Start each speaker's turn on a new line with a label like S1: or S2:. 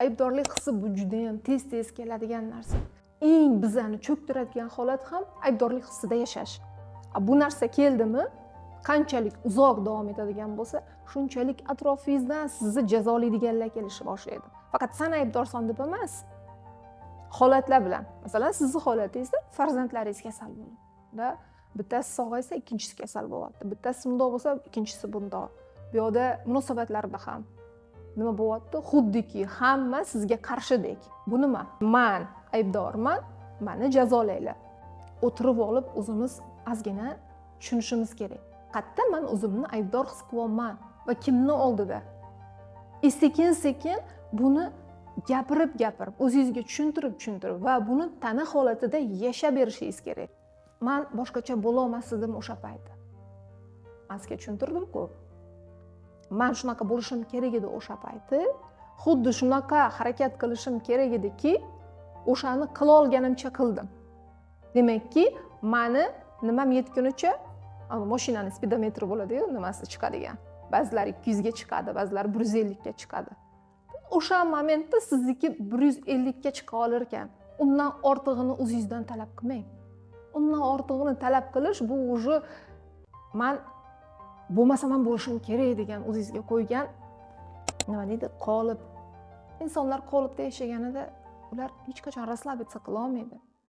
S1: aybdorlik hissi bu juda ham tez keladigan narsa. Eng bizani cho'ktiradigan holat ham aybdorlik hissida yashash. Bu narsa keldimi, qanchalik uzoq davom etadigan bo'lsa, shunchalik atrofingizdan sizni jazolaydiganlar kelishni boshlaydi. Faqat sen aybdorsan deb emas. Holatlar bilan. Masalan, sizning holatingizda farzandlaringiz kasal bo'ldi. Bittasi sog'aysa, ikkinchisi kasal bo'lyapti. Bittasi bundoq bo'lsa, ikkinchisi bundoq. Bu yoqda munosabatlarda ham nima bo'lyapti? Xuddiki hamma sizga qarshidek. Bu nima? Men aybdorman, meni jazolanglar. O'tirib olib o'zimiz ozgina tushunishimiz kerak. Qayerda men o'zimni aybdor his qilyapman va kimni oldida? Sekin-sekin buni gapirib, o'zingizga tushuntirib va buni tana holatida yashab berishingiz kerak. Men boshqacha bo'la olmasdim o'sha payti. Men sizga tushuntirdim-ku. Men shunaqa bo'lishim kerak edi o'sha payti. Xuddi shunaqa harakat qilishim kerak ediki, o'shani qila olganimcha qildim. Demakki, meni nimam yetgunicha, mashinaning speedometri bo'ladi-yu, nimasi chiqadigan. Ba'zilari 200 ga chiqadi, ba'zilari 150 ga chiqadi. O'sha momentda sizniki 150 ga chiqa olar ekan. Undan ortig'ini o'zingizdan talab qilmang. Undan ortig'ini talab qilish bu o'zi men bo'lmasa ham bo'lishim kerak degan o'zingizga qo'ygan nima deydi, qolip. Insonlar qolipda yashaganida ular hech qachon расслабиться qila olmaydi.